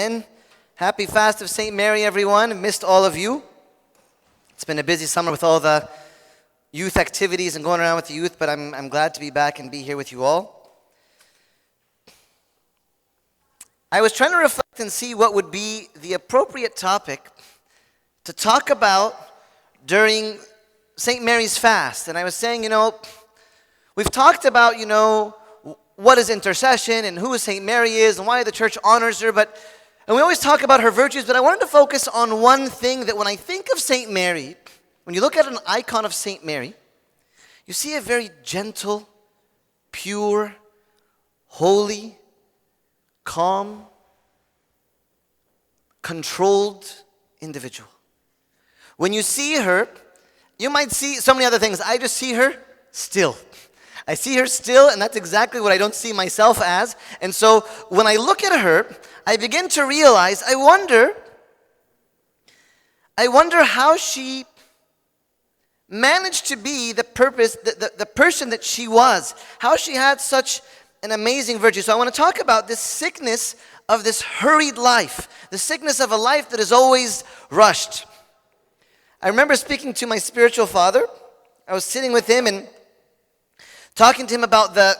Amen. Happy fast of St. Mary, everyone. Missed all of you. It's been a busy summer with all the youth activities and going around with the youth, but I'm glad to be back and be here with you all. I was trying to reflect and see what would be the appropriate topic to talk about during St. Mary's fast. And I was saying, we've talked about, what is intercession and who St. Mary is and why the church honors her, and we always talk about her virtues, but I wanted to focus on one thing that when I think of St. Mary, when you look at an icon of St. Mary, you see a very gentle, pure, holy, calm, controlled individual. When you see her, you might see so many other things. I just see her still. I see her still, and that's exactly what I don't see myself as. And so when I look at her, I begin to realize, I wonder how she managed to be the person that she was, how she had such an amazing virtue. So I want to talk about this sickness of this hurried life, the sickness of a life that is always rushed. I remember speaking to my spiritual father. I was sitting with him and talking to him about the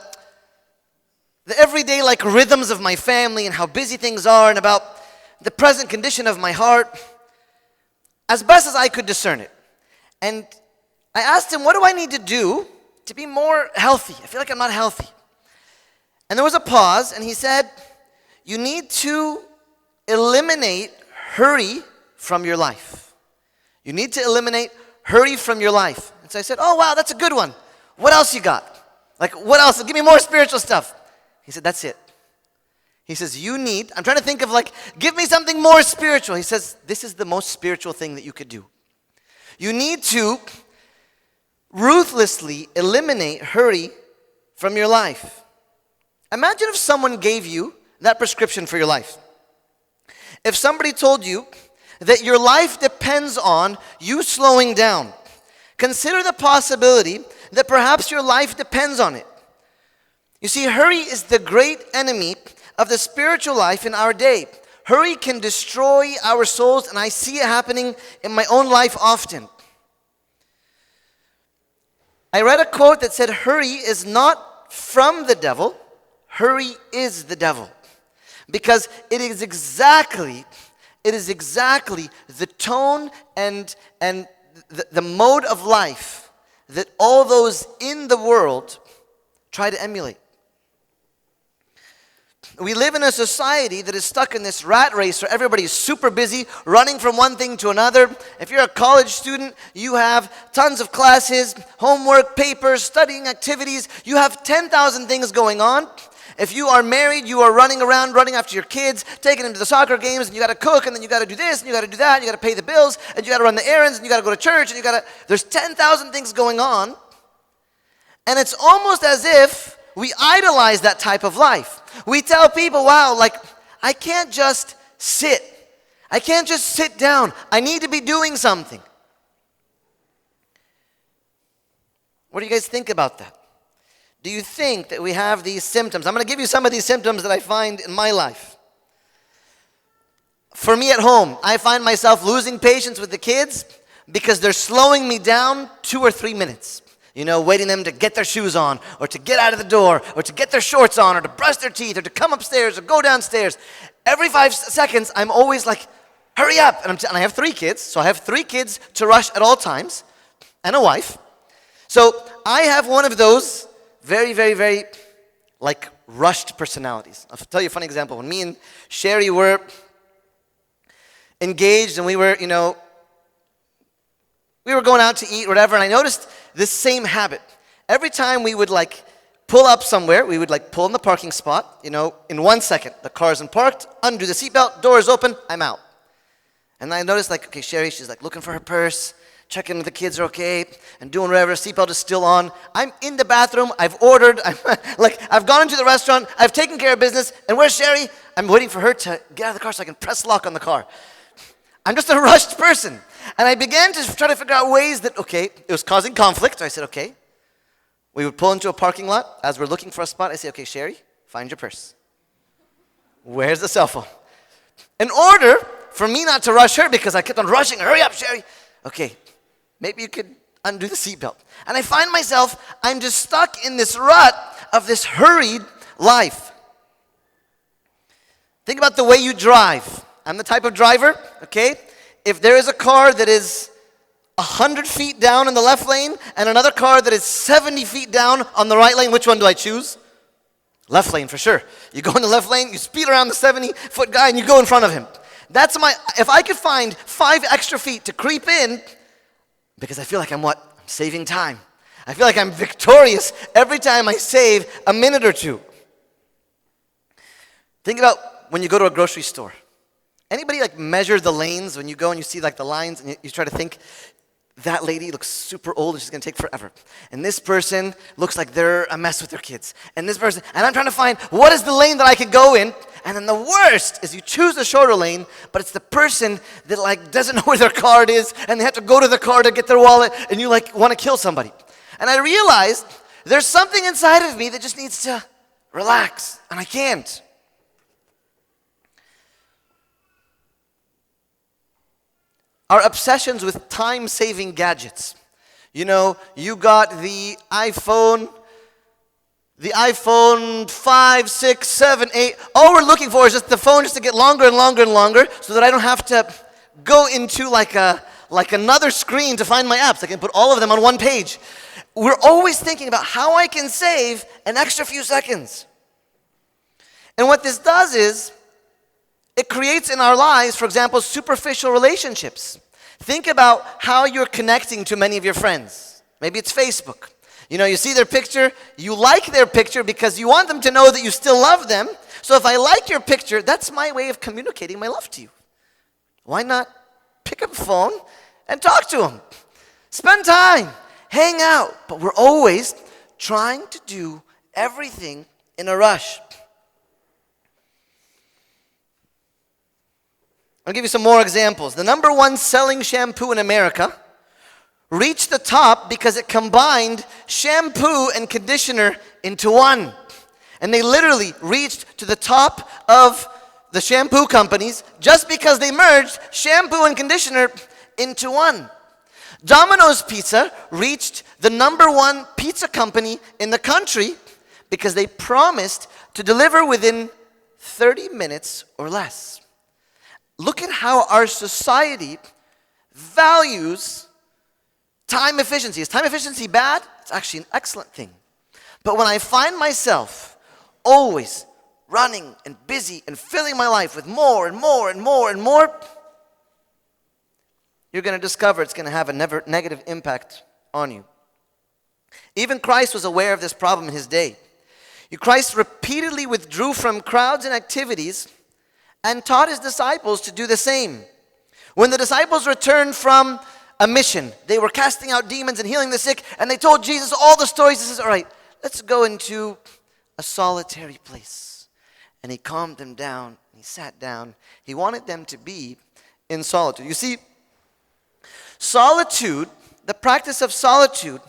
everyday rhythms of my family and how busy things are and about the present condition of my heart as best as I could discern it. And I asked him, what do I need to do to be more healthy? I feel like I'm not healthy. And there was a pause, and he said, you need to eliminate hurry from your life. You need to eliminate hurry from your life. And so I said, oh, wow, that's a good one. What else you got? What else? Give me more spiritual stuff. He said, that's it. He says, I'm trying to think of give me something more spiritual. He says, this is the most spiritual thing that you could do. You need to ruthlessly eliminate hurry from your life. Imagine if someone gave you that prescription for your life. If somebody told you that your life depends on you slowing down, consider the possibility that perhaps your life depends on it. You see, hurry is the great enemy of the spiritual life in our day. Hurry can destroy our souls, and I see it happening in my own life often. I read a quote that said, hurry is not from the devil, hurry is the devil. Because it is exactly the tone and the mode of life that all those in the world try to emulate. We live in a society that is stuck in this rat race where everybody's super busy, running from one thing to another. If you're a college student, you have tons of classes, homework, papers, studying activities. You have 10,000 things going on. If you are married, you are running around, running after your kids, taking them to the soccer games, and you got to cook, and then you got to do this, and you got to do that, and you got to pay the bills, and you got to run the errands, and you got to go to church, and there's 10,000 things going on, and it's almost as if we idolize that type of life. We tell people, wow, I can't just sit. I can't just sit down. I need to be doing something. What do you guys think about that? Do you think that we have these symptoms? I'm going to give you some of these symptoms that I find in my life. For me at home, I find myself losing patience with the kids because they're slowing me down 2 or 3 minutes. Waiting them to get their shoes on, or to get out of the door, or to get their shorts on, or to brush their teeth, or to come upstairs, or go downstairs. Every 5 seconds, I'm always hurry up. And I have 3 kids, so I have 3 kids to rush at all times, and a wife. So I have one of those very, very, very, rushed personalities. I'll tell you a funny example. When me and Sherry were engaged and we were going out to eat or whatever, and I noticed this same habit. Every time we would pull up somewhere, we would pull in the parking spot, in 1 second. The car's parked, undo the seatbelt, door is open, I'm out. And I noticed okay, Sherry, she's looking for her purse, checking if the kids are okay, and doing whatever, seatbelt is still on. I'm in the bathroom, I've ordered, I've gone into the restaurant, I've taken care of business, and where's Sherry? I'm waiting for her to get out of the car so I can press lock on the car. I'm just a rushed person. And I began to try to figure out ways that, it was causing conflict. So I said, we would pull into a parking lot. As we're looking for a spot, I say, Sherry, find your purse. Where's the cell phone? In order for me not to rush her, because I kept on rushing, hurry up, Sherry. Okay, maybe you could undo the seatbelt. And I find myself, I'm just stuck in this rut of this hurried life. Think about the way you drive. I'm the type of driver, okay? If there is a car that is 100 feet down in the left lane and another car that is 70 feet down on the right lane, which one do I choose? Left lane for sure. You go in the left lane, you speed around the 70-foot guy and you go in front of him. If I could find 5 extra feet to creep in, because I feel like I'm saving time. I feel like I'm victorious every time I save a minute or two. Think about when you go to a grocery store. Anybody measure the lanes when you go and you see the lines and you try to think, that lady looks super old and she's going to take forever. And this person looks like they're a mess with their kids. And this person, and I'm trying to find what is the lane that I could go in. And then the worst is you choose the shorter lane, but it's the person that doesn't know where their card is and they have to go to the car to get their wallet and you want to kill somebody. And I realized there's something inside of me that just needs to relax, and I can't. Our obsessions with time-saving gadgets. You got the iPhone 5, 6, 7, 8. All we're looking for is just the phone just to get longer and longer and longer so that I don't have to go into another screen to find my apps. I can put all of them on one page. We're always thinking about how I can save an extra few seconds. And what this does is it creates in our lives, for example, superficial relationships. Think about how you're connecting to many of your friends. Maybe it's Facebook. You see their picture, you like their picture because you want them to know that you still love them. So if I like your picture, that's my way of communicating my love to you. Why not pick up the phone and talk to them? Spend time, hang out. But we're always trying to do everything in a rush. I'll give you some more examples. The number 1 selling shampoo in America reached the top because it combined shampoo and conditioner into one. And they literally reached to the top of the shampoo companies just because they merged shampoo and conditioner into one. Domino's Pizza reached the number 1 pizza company in the country because they promised to deliver within 30 minutes or less. Look at how our society values time efficiency. Is time efficiency bad? It's actually an excellent thing. But when I find myself always running and busy and filling my life with more and more and more and more, you're going to discover it's going to have a negative impact on you. Even Christ was aware of this problem in his day. Christ repeatedly withdrew from crowds and activities and taught his disciples to do the same. When the disciples returned from a mission, they were casting out demons and healing the sick, and they told Jesus all the stories. He says, all right, let's go into a solitary place. And he calmed them down, and he sat down. He wanted them to be in solitude. You see, solitude, the practice of solitude,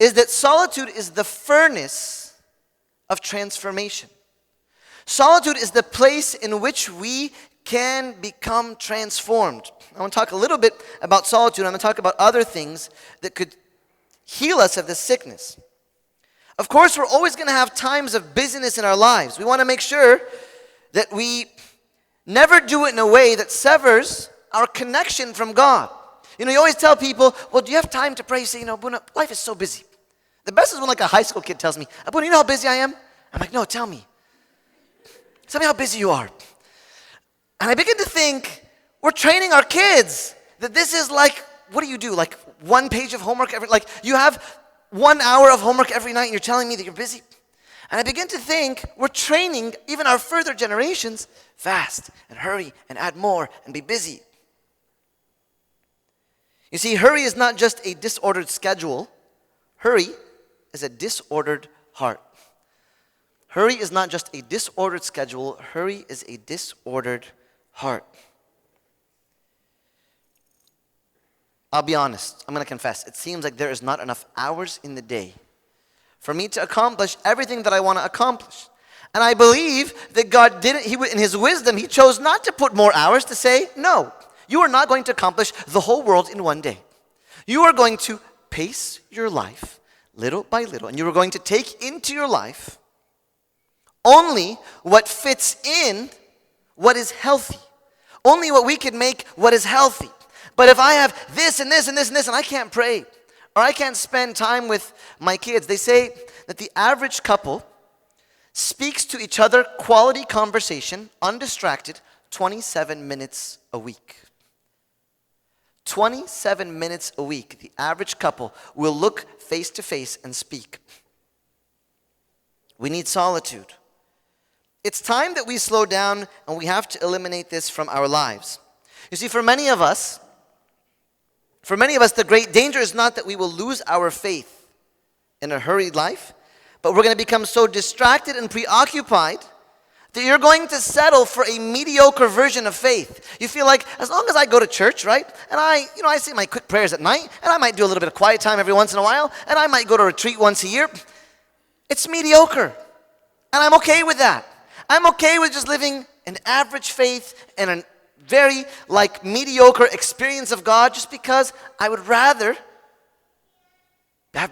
is that solitude is the furnace of transformation. Solitude is the place in which we can become transformed. I want to talk a little bit about solitude. I'm going to talk about other things that could heal us of this sickness. Of course, we're always going to have times of busyness in our lives. We want to make sure that we never do it in a way that severs our connection from God. You always tell people, well, do you have time to pray? You say, Abuna, life is so busy. The best is when a high school kid tells me, Abuna, you know how busy I am? I'm like, no, tell me. Tell me how busy you are. And I begin to think, we're training our kids that this is what do you do? 1 page of homework you have 1 hour of homework every night and you're telling me that you're busy? And I begin to think we're training even our further generations fast and hurry and add more and be busy. You see, hurry is not just a disordered schedule. Hurry is a disordered heart. Hurry is not just a disordered schedule. Hurry is a disordered heart. I'll be honest. I'm going to confess. It seems like there is not enough hours in the day for me to accomplish everything that I want to accomplish. And I believe that God didn't, in his wisdom, he chose not to put more hours, to say, no, you are not going to accomplish the whole world in one day. You are going to pace your life little by little, and you are going to take into your life only what fits in what is healthy. Only what we can make what is healthy. But if I have this and this and this and this, and I can't pray, or I can't spend time with my kids, they say that the average couple speaks to each other quality conversation, undistracted, 27 minutes a week. 27 minutes a week, the average couple will look face to face and speak. We need solitude. It's time that we slow down, and we have to eliminate this from our lives. You see, for many of us, the great danger is not that we will lose our faith in a hurried life, but we're going to become so distracted and preoccupied that you're going to settle for a mediocre version of faith. You feel like, as long as I go to church, right, and I say my quick prayers at night, and I might do a little bit of quiet time every once in a while, and I might go to retreat once a year, it's mediocre. And I'm okay with that. I'm okay with just living an average faith and a very mediocre experience of God, just because I would rather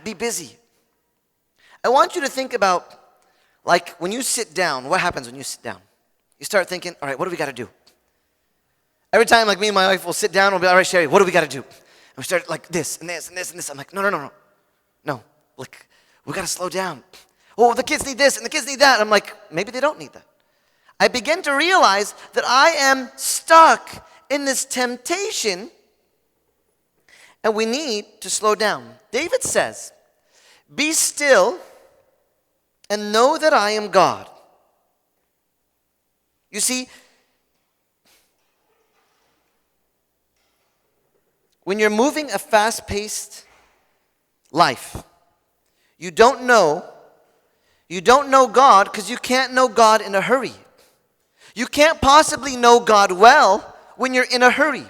be busy. I want you to think about, when you sit down, what happens when you sit down? You start thinking, all right, what do we got to do? Every time, me and my wife will sit down, we'll be, all right, Sherry, what do we got to do? And we start this and this and this and this. I'm like, no. We got to slow down. Oh, the kids need this and the kids need that. I'm like, maybe they don't need that. I begin to realize that I am stuck in this temptation, and we need to slow down. David says, be still and know that I am God. You see, when you're moving a fast-paced life, you don't know God because you can't know God in a hurry. You can't possibly know God well when you're in a hurry.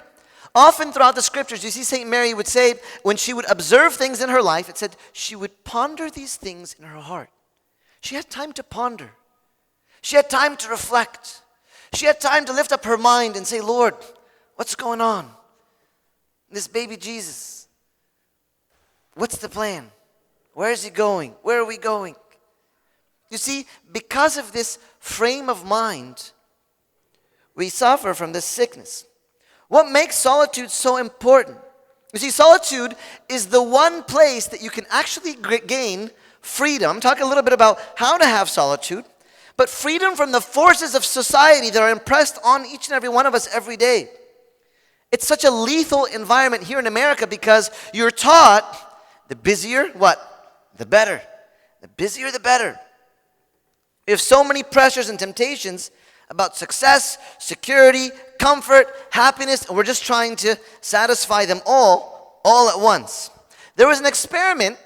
Often throughout the scriptures, you see St. Mary would say, when she would observe things in her life, it said she would ponder these things in her heart. She had time to ponder. She had time to reflect. She had time to lift up her mind and say, Lord, what's going on? This baby Jesus, what's the plan? Where is he going? Where are we going? You see, because of this frame of mind, we suffer from this sickness. What makes solitude so important? You see, solitude is the one place that you can actually gain freedom. I'm talking a little bit about how to have solitude, but freedom from the forces of society that are impressed on each and every one of us every day. It's such a lethal environment here in America because you're taught the busier, the better. The busier, the better. We have so many pressures and temptations about success, security, comfort, happiness, and we're just trying to satisfy them all at once. There was an experiment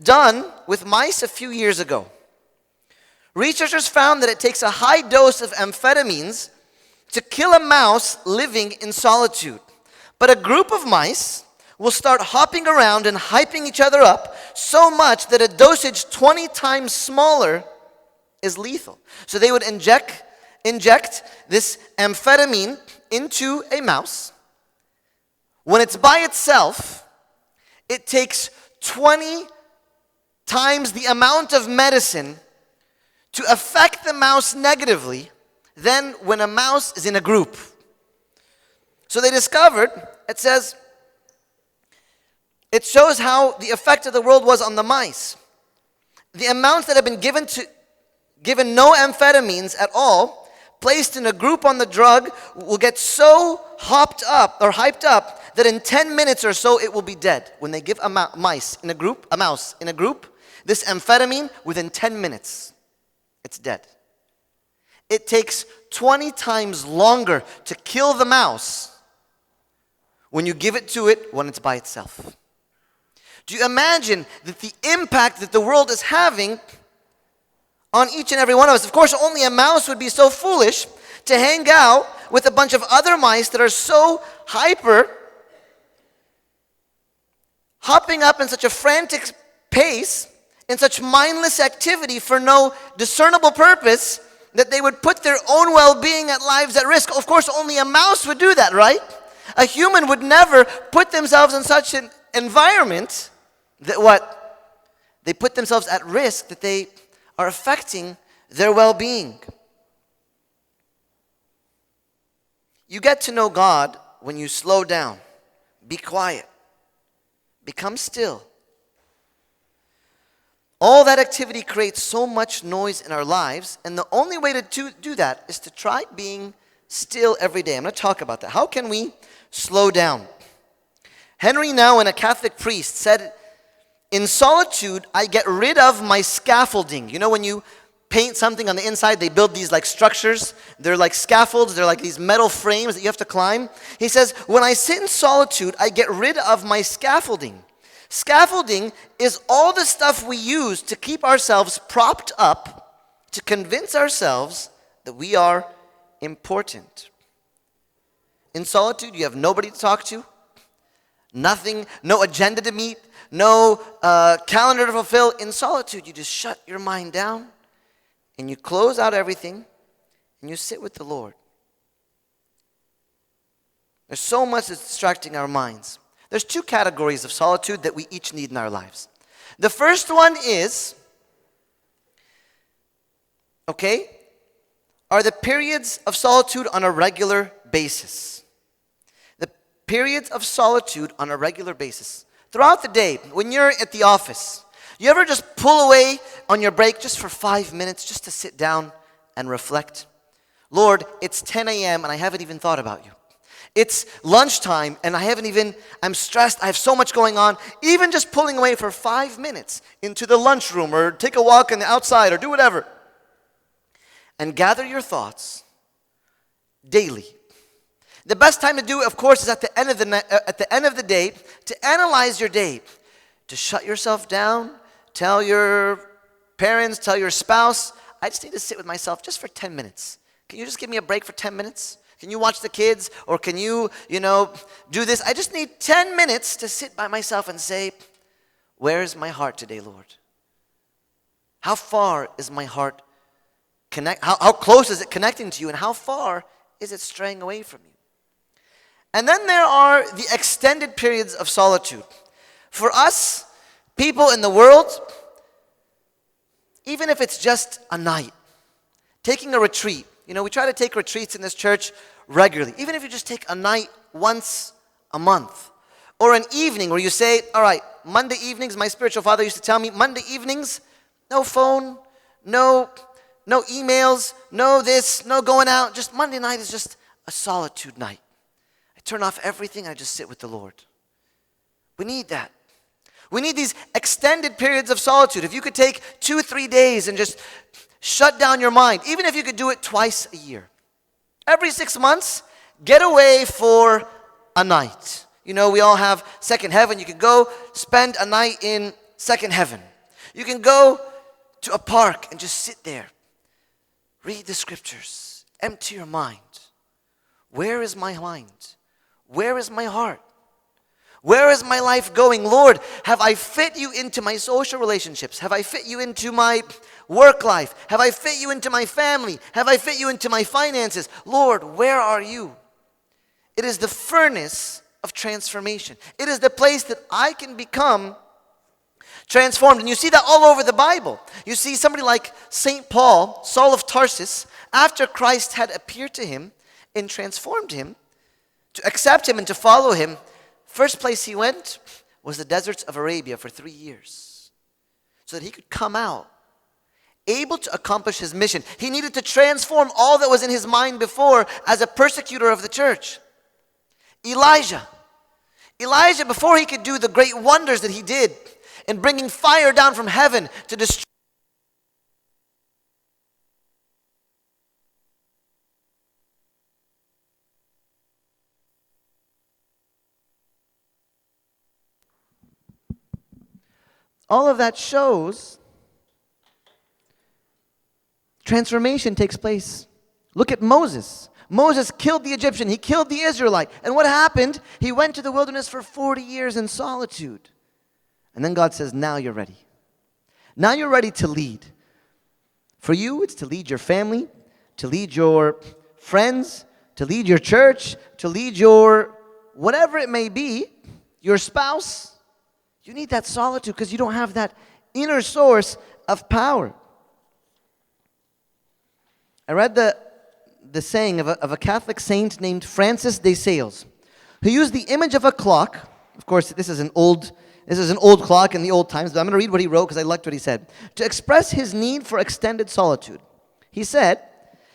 done with mice a few years ago. Researchers found that it takes a high dose of amphetamines to kill a mouse living in solitude. But a group of mice will start hopping around and hyping each other up so much that a dosage 20 times smaller is lethal. So they would inject this amphetamine into a mouse. When it's by itself, it takes 20 times the amount of medicine to affect the mouse negatively than when a mouse is in a group. So they discovered, it shows how the effect of the world was on the mice. The amounts that have been given no amphetamines at all, placed in a group on the drug, will get so hyped up that in 10 minutes or so it will be dead. When they give a mouse in a group, this amphetamine, within 10 minutes, it's dead. It takes 20 times longer to kill the mouse when you give it to it when it's by itself. Do you imagine that the impact that the world is having on each and every one of us? Of course, only a mouse would be so foolish to hang out with a bunch of other mice that are so hyper, hopping up in such a frantic pace in such mindless activity for no discernible purpose that they would put their own well-being and lives at risk. Of course, only a mouse would do that, right? A human would never put themselves in such an environment that they put themselves at risk, that they are affecting their well-being. You get to know God when you slow down, be quiet, become still. All that activity creates so much noise in our lives, and the only way to do that is to try being still every day. I'm going to talk about that. How can we slow down? Henry Nouwen, a Catholic priest, said, "In solitude, I get rid of my scaffolding." You know, when you paint something on the inside, they build these like structures. They're like scaffolds. They're like these metal frames that you have to climb. He says, "When I sit in solitude, I get rid of my scaffolding." Scaffolding is all the stuff we use to keep ourselves propped up, to convince ourselves that we are important. In solitude, you have nobody to talk to, nothing, no agenda to meet, no calendar to fulfill. In solitude, you just shut your mind down and you close out everything and you sit with the Lord. There's so much that's distracting our minds. There's two categories of solitude that we each need in our lives. The first one is, are the periods of solitude on a regular basis. The periods of solitude on a regular basis. Throughout the day, when you're at the office, you ever just pull away on your break just for 5 minutes just to sit down and reflect? Lord, it's 10 a.m. and I haven't even thought about you. It's lunchtime and I'm stressed, I have so much going on. Even just pulling away for 5 minutes into the lunchroom or take a walk on the outside or do whatever. And gather your thoughts daily. The best time to do it, of course, is at the end of the day, to analyze your day, to shut yourself down, tell your parents, tell your spouse, I just need to sit with myself just for 10 minutes. Can you just give me a break for 10 minutes? Can you watch the kids? Or can you do this? I just need 10 minutes to sit by myself and say, where is my heart today, Lord? How far is my heart how close is it connecting to you, and how far is it straying away from you? And then there are the extended periods of solitude. For us, people in the world, even if it's just a night, taking a retreat. We try to take retreats in this church regularly. Even if you just take a night once a month. Or an evening where you say, all right, Monday evenings, my spiritual father used to tell me, Monday evenings, no phone, no emails, no this, no going out. Just Monday night is just a solitude night. I turn off everything, I just sit with the Lord. We need that. We need these extended periods of solitude. If you could take 2-3 days and just shut down your mind, even if you could do it twice a year. Every 6 months, get away for a night. We all have second heaven. You can go spend a night in second heaven. You can go to a park and just sit there. Read the scriptures. Empty your mind. Where is my mind? Where is my heart? Where is my life going? Lord, have I fit you into my social relationships? Have I fit you into my work life? Have I fit you into my family? Have I fit you into my finances? Lord, where are you? It is the furnace of transformation. It is the place that I can become transformed. And you see that all over the Bible. You see somebody like St. Paul, Saul of Tarsus, after Christ had appeared to him and transformed him, to accept him and to follow him, first place he went was the deserts of Arabia for 3 years, so that he could come out able to accomplish his mission. He needed to transform all that was in his mind before as a persecutor of the church. Elijah, before he could do the great wonders that he did in bringing fire down from heaven to destroy all of that shows transformation takes place. Look at Moses. Moses killed the Egyptian. He killed the Israelite. And what happened? He went to the wilderness for 40 years in solitude. And then God says, now you're ready. Now you're ready to lead. For you, it's to lead your family, to lead your friends, to lead your church, to lead your whatever it may be, your spouse. You need that solitude because you don't have that inner source of power. I read the saying of a Catholic saint named Francis de Sales, who used the image of a clock. Of course, this is an old clock in the old times, but I'm going to read what he wrote because I liked what he said. To express his need for extended solitude. He said,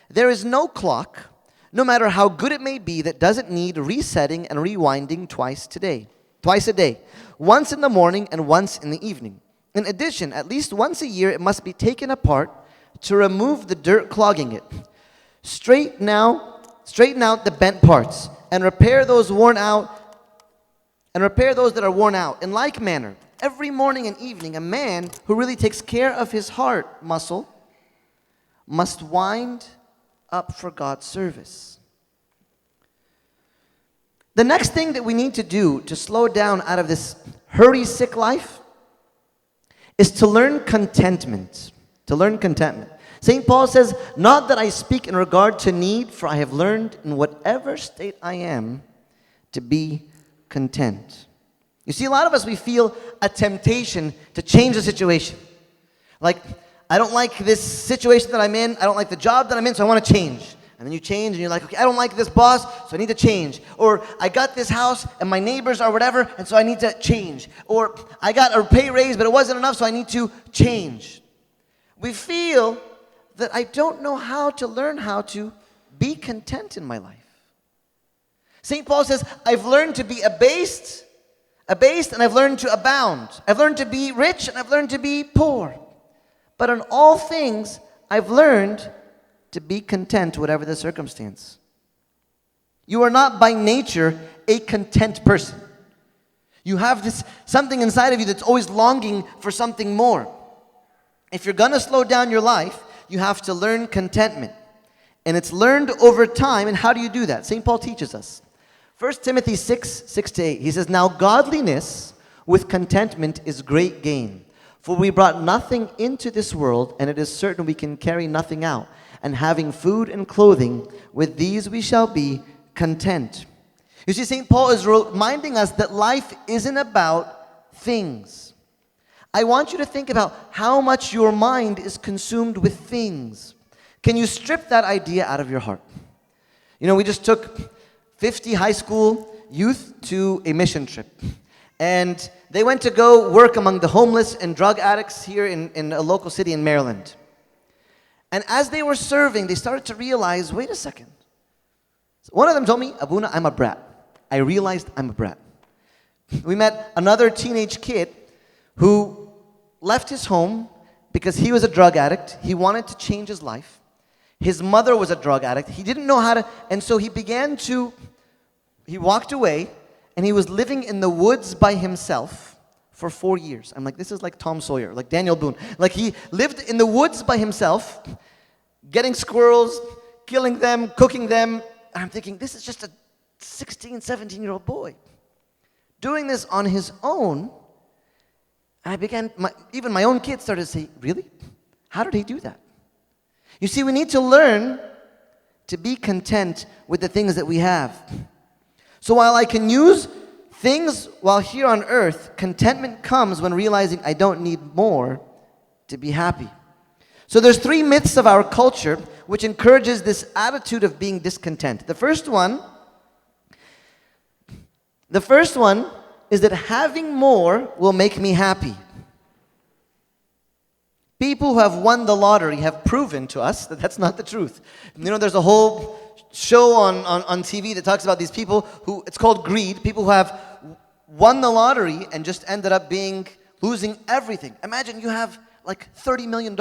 "There is no clock, no matter how good it may be, that doesn't need resetting and rewinding twice a day, once in the morning and once in the evening. In addition, at least once a year, it must be taken apart to remove the dirt clogging it. Straighten out the bent parts and repair those that are worn out. In like manner, every morning and evening, a man who really takes care of his heart muscle must wind up for God's service." The next thing that we need to do to slow down out of this hurry, sick life is to learn contentment. To learn contentment. St. Paul says, "Not that I speak in regard to need, for I have learned in whatever state I am to be content." You see, a lot of us, we feel a temptation to change the situation. Like, I don't like this situation that I'm in. I don't like the job that I'm in, so I want to change. And then you change, and you're like, okay, I don't like this boss, so I need to change. Or I got this house, and my neighbors are whatever, and so I need to change. Or I got a pay raise, but it wasn't enough, so I need to change. We feel that I don't know how to learn how to be content in my life. St. Paul says, I've learned to be abased, and I've learned to abound. I've learned to be rich, and I've learned to be poor. But in all things, I've learned to be content, whatever the circumstance. You are not by nature a content person. You have this something inside of you that's always longing for something more. If you're going to slow down your life, you have to learn contentment. And it's learned over time. And how do you do that? St. Paul teaches us. 1 Timothy 6:6-8. He says, "Now godliness with contentment is great gain. For we brought nothing into this world, and it is certain we can carry nothing out. And having food and clothing, with these we shall be content." You see, St. Paul is reminding us that life isn't about things. I want you to think about how much your mind is consumed with things. Can you strip that idea out of your heart? You know, we just took 50 high school youth to a mission trip. And they went to go work among the homeless and drug addicts here in a local city in Maryland. And as they were serving, they started to realize, wait a second. One of them told me, "Abuna, I'm a brat." I realized I'm a brat. We met another teenage kid who left his home because he was a drug addict. He wanted to change his life. His mother was a drug addict. He didn't know how to, and so he walked away, and he was living in the woods by himself for 4 years. I'm like, this is like Tom Sawyer, like Daniel Boone. Like, he lived in the woods by himself, getting squirrels, killing them, cooking them. And I'm thinking, this is just a 16, 17-year-old boy doing this on his own. And I began, even my own kids started to say, really? How did he do that? You see, we need to learn to be content with the things that we have. So while I can use things while here on earth, contentment comes when realizing I don't need more to be happy. So there's 3 myths of our culture which encourages this attitude of being discontent. The first one is that having more will make me happy. People who have won the lottery have proven to us that that's not the truth. You know, there's a whole show on TV that talks about these people who, it's called greed, people who have won the lottery and just ended up losing everything. Imagine you have like $30 million.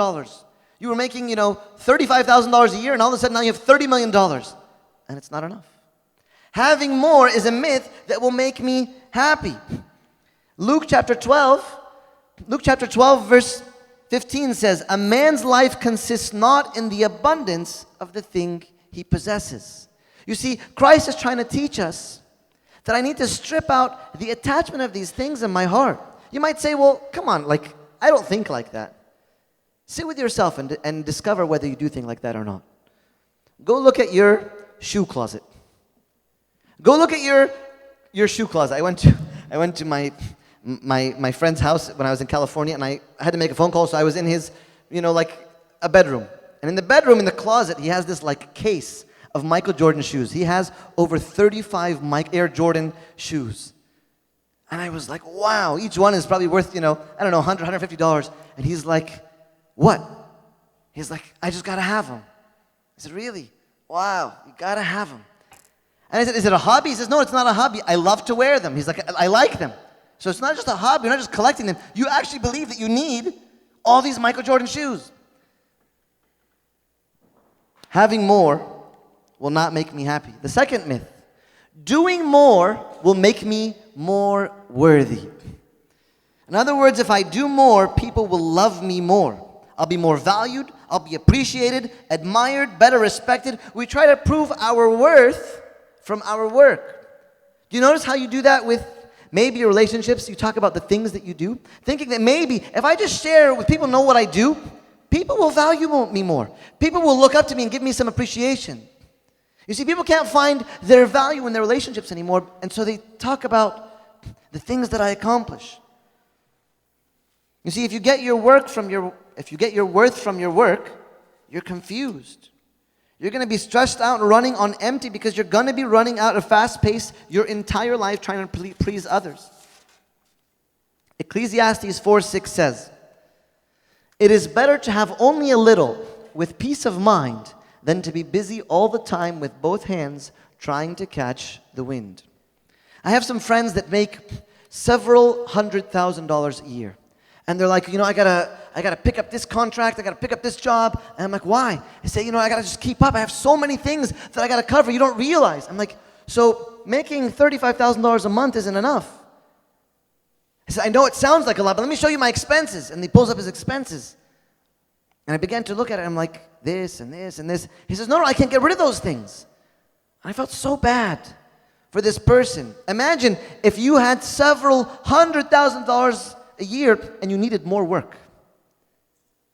You were making, $35,000 a year, and all of a sudden now you have $30 million. And it's not enough. Having more is a myth that will make me happy. Luke chapter 12 verse 15 says, "A man's life consists not in the abundance of the thing he possesses." You see, Christ is trying to teach us that I need to strip out the attachment of these things in my heart. You might say, well, come on, I don't think like that. Sit with yourself and discover whether you do things like that or not. Go look at your shoe closet. Go look at your shoe closet. I went to my friend's house when I was in California, and I had to make a phone call, so I was in his, like a bedroom. And in the bedroom, in the closet, he has this like case of Michael Jordan shoes. He has over 35 Air Jordan shoes. And I was like, wow, each one is probably worth, $100, $150. And he's like, what? He's like, I just gotta have them. I said, really? Wow, you gotta have them. And I said, is it a hobby? He says, no, it's not a hobby. I love to wear them. He's like, I like them. So it's not just a hobby. You're not just collecting them. You actually believe that you need all these Michael Jordan shoes. Having more will not make me happy. The second myth, doing more will make me more worthy. In other words, if I do more, people will love me more. I'll be more valued. I'll be appreciated, admired, better respected. We try to prove our worth from our work. Do you notice how you do that with maybe your relationships? You talk about the things that you do, thinking that maybe if I just share with people, know what I do, people will value me more. People will look up to me and give me some appreciation. You see, people can't find their value in their relationships anymore, and so they talk about the things that I accomplish. You see, if you get your worth from your work, you're confused. You're going to be stressed out and running on empty because you're going to be running out at a fast pace your entire life trying to please others. Ecclesiastes 4:6 says, "It is better to have only a little with peace of mind than to be busy all the time with both hands trying to catch the wind." I have some friends that make several $100,000 a year. And they're like, I gotta pick up this contract, I gotta pick up this job. And I'm like, why? They say, I gotta just keep up. I have so many things that I gotta cover. You don't realize. I'm like, so making $35,000 a month isn't enough. He said, I know it sounds like a lot, but let me show you my expenses. And he pulls up his expenses. And I began to look at it. I'm like, this and this and this. He says, no, I can't get rid of those things. And I felt so bad for this person. Imagine if you had several $100,000 a year and you needed more work.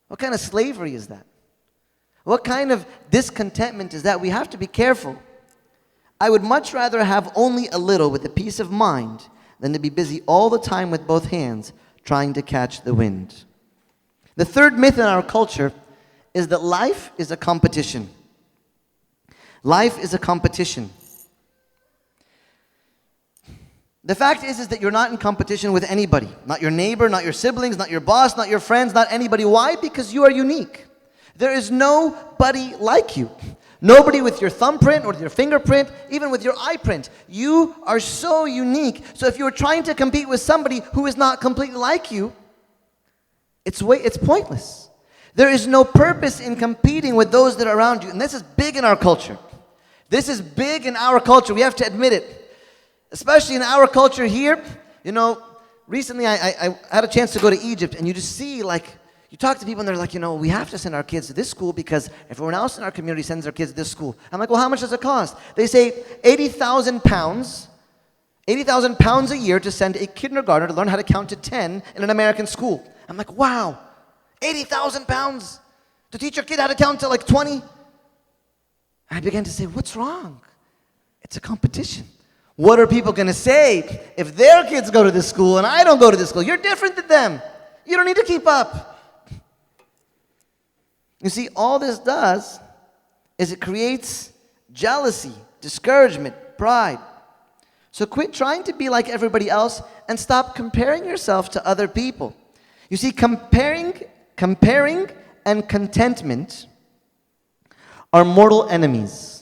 What kind of slavery is that? What kind of discontentment is that? We have to be careful. I would much rather have only a little with a peace of mind than to be busy all the time with both hands trying to catch the wind. The third myth in our culture is that life is a competition. Life is a competition. The fact is that you're not in competition with anybody. Not your neighbor, not your siblings, not your boss, not your friends, not anybody. Why? Because you are unique. There is nobody like you. Nobody with your thumbprint or your fingerprint, even with your eye print. You are so unique. So if you're trying to compete with somebody who is not completely like you, it's pointless. There is no purpose in competing with those that are around you. And this is big in our culture. This is big in our culture. We have to admit it. Especially in our culture here, recently I had a chance to go to Egypt, and you just see, you talk to people and they're like, we have to send our kids to this school because everyone else in our community sends their kids to this school. I'm like, well, how much does it cost? They say 80,000 pounds a year to send a kindergartner to learn how to count to 10 in an American school. I'm like, wow, 80,000 pounds to teach your kid how to count to 20? And I began to say, what's wrong? It's a competition. What are people going to say if their kids go to this school and I don't go to this school? You're different than them. You don't need to keep up. You see, all this does is it creates jealousy, discouragement, pride. So quit trying to be like everybody else and stop comparing yourself to other people. You see, comparing and contentment are mortal enemies.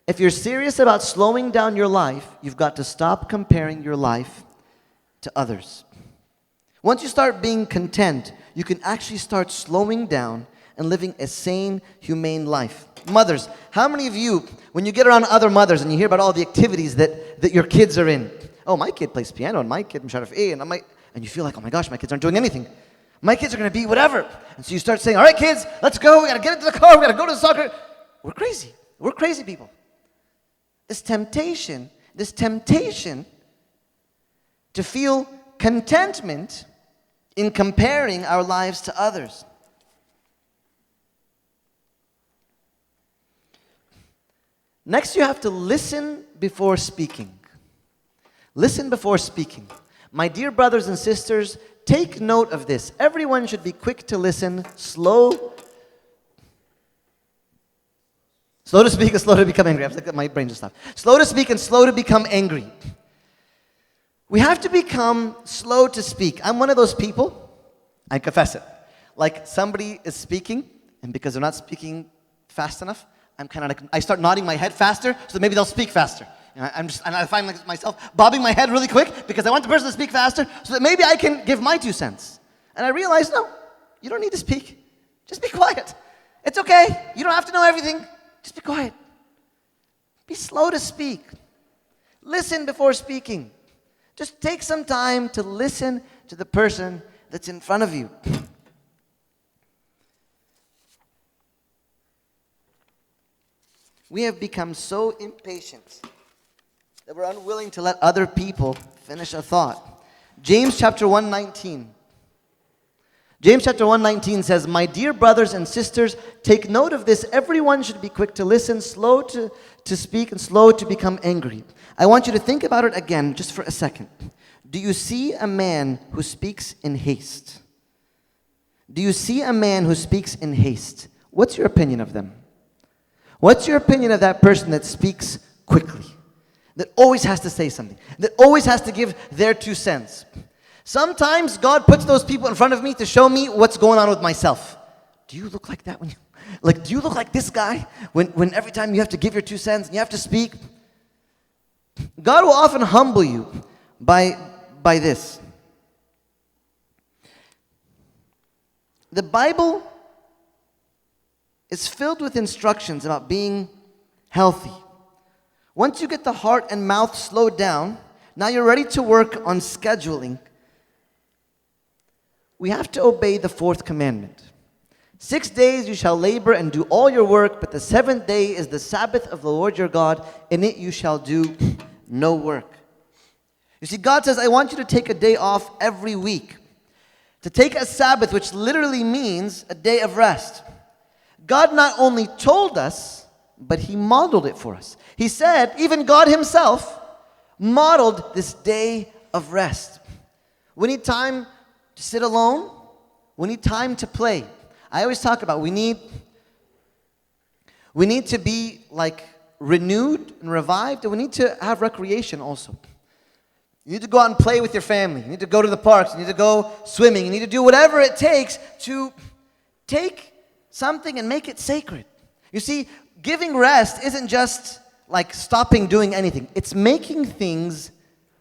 If you're serious about slowing down your life, you've got to stop comparing your life to others. Once you start being content, you can actually start slowing down and living a sane, humane life. Mothers, how many of you, when you get around other mothers and you hear about all the activities that your kids are in, oh, my kid plays piano, and my kid Musharraf A, and you feel like, oh my gosh, my kids aren't doing anything. My kids are going to be whatever. And so you start saying, all right, kids, let's go. We got to get into the car. We got to go to the soccer. We're crazy. We're crazy people. This temptation to feel contentment in comparing our lives to others. Next, you have to listen before speaking. Listen before speaking. My dear brothers and sisters, take note of this. Everyone should be quick to listen, slow to speak and slow to become angry. I was like, my brain just stopped. Slow to speak and slow to become angry. We have to become slow to speak. I'm one of those people, I confess it. Like somebody is speaking, and because they're not speaking fast enough, I'm kind of like, I start nodding my head faster, so maybe they'll speak faster. And I find myself bobbing my head really quick because I want the person to speak faster so that maybe I can give my 2 cents. And I realize, no, you don't need to speak. Just be quiet. It's okay. You don't have to know everything. Just be quiet. Be slow to speak. Listen before speaking. Just take some time to listen to the person that's in front of you. We have become so impatient that we're unwilling to let other people finish a thought. James chapter 1:19. James chapter 1:19 says, my dear brothers and sisters, take note of this. Everyone should be quick to listen, slow to speak, and slow to become angry. I want you to think about it again just for a second. Do you see a man who speaks in haste? Do you see a man who speaks in haste? What's your opinion of them? What's your opinion of that person that speaks quickly? That always has to say something, that always has to give their 2 cents. Sometimes God puts those people in front of me to show me what's going on with myself. Do you look like that when you, do you look like this guy when every time you have to give your 2 cents and you have to speak? God will often humble you by this. The Bible is filled with instructions about being healthy. Once you get the heart and mouth slowed down, now you're ready to work on scheduling. We have to obey the 4th commandment. 6 days you shall labor and do all your work, but the 7th day is the Sabbath of the Lord your God. In it you shall do no work. You see, God says, I want you to take a day off every week. To take a Sabbath, which literally means a day of rest. God not only told us, but He modeled it for us. He said, even God Himself modeled this day of rest. We need time to sit alone. We need time to play. I always talk about we need to be like renewed and revived, and we need to have recreation also. You need to go out and play with your family. You need to go to the parks. You need to go swimming. You need to do whatever it takes to take something and make it sacred. You see, giving rest isn't just like stopping doing anything. It's making things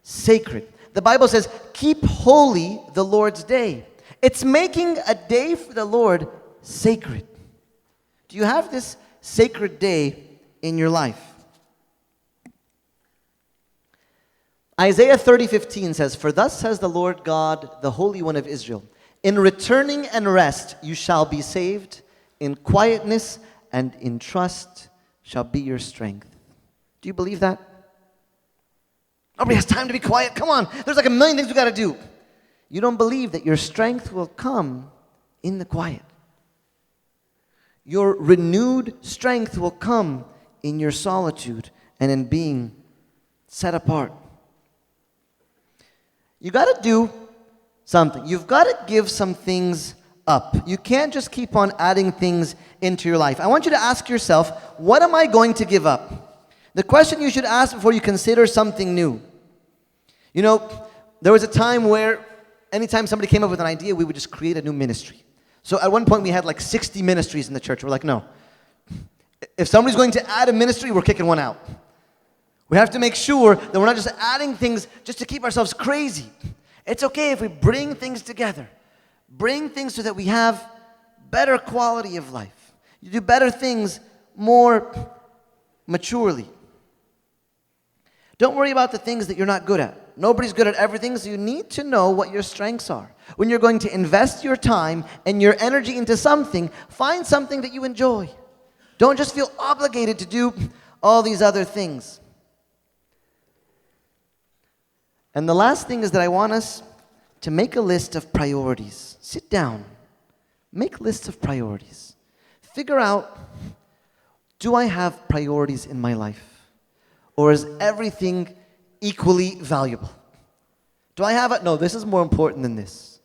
sacred. The Bible says, keep holy the Lord's day. It's making a day for the Lord sacred. Do you have this sacred day in your life? Isaiah 30:15 says, for thus says the Lord God, the Holy One of Israel, in returning and rest you shall be saved, in quietness and in trust shall be your strength. Do you believe that? Nobody has time to be quiet. Come on. There's like a million things we got to do. You don't believe that your strength will come in the quiet. Your renewed strength will come in your solitude and in being set apart. You got to do something. You've got to give some things up. You can't just keep on adding things into your life. I want you to ask yourself, what am I going to give up? The question you should ask before you consider something new. You know, there was a time where anytime somebody came up with an idea, we would just create a new ministry. So at one point we had like 60 ministries in the church. We're like, no. If somebody's going to add a ministry, we're kicking one out. We have to make sure that we're not just adding things just to keep ourselves crazy. It's okay if we bring things together. Bring things so that we have better quality of life. You do better things more maturely. Don't worry about the things that you're not good at. Nobody's good at everything, so you need to know what your strengths are. When you're going to invest your time and your energy into something, find something that you enjoy. Don't just feel obligated to do all these other things. And the last thing is that I want us to make a list of priorities. Sit down. Make lists of priorities. Figure out do I have priorities in my life? Or is everything equally valuable? Do I have it? No, this is more important than this.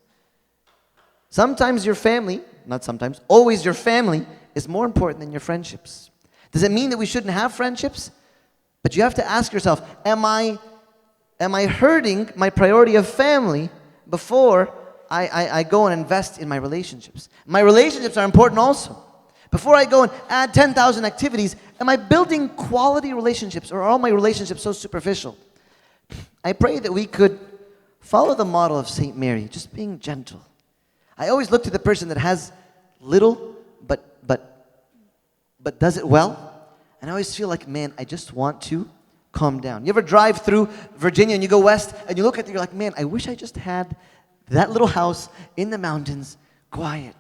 Sometimes your family, not sometimes, always your family is more important than your friendships. Does it mean that we shouldn't have friendships? But you have to ask yourself, am I hurting my priority of family before I go and invest in my relationships? My relationships are important also. Before I go and add 10,000 activities, am I building quality relationships, or are all my relationships so superficial? I pray that we could follow the model of St. Mary, just being gentle. I always look to the person that has little but does it well. And I always feel like, man, I just want to calm down. You ever drive through Virginia and you go west and you look at it, you're like, man, I wish I just had that little house in the mountains, quiet,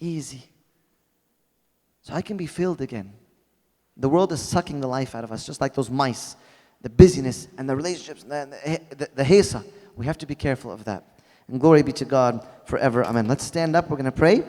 easy, so I can be filled again. The world is sucking the life out of us, just like those mice. The busyness and the relationships, the hesa. We have to be careful of that. And glory be to God forever. Amen. Let's stand up. We're going to pray.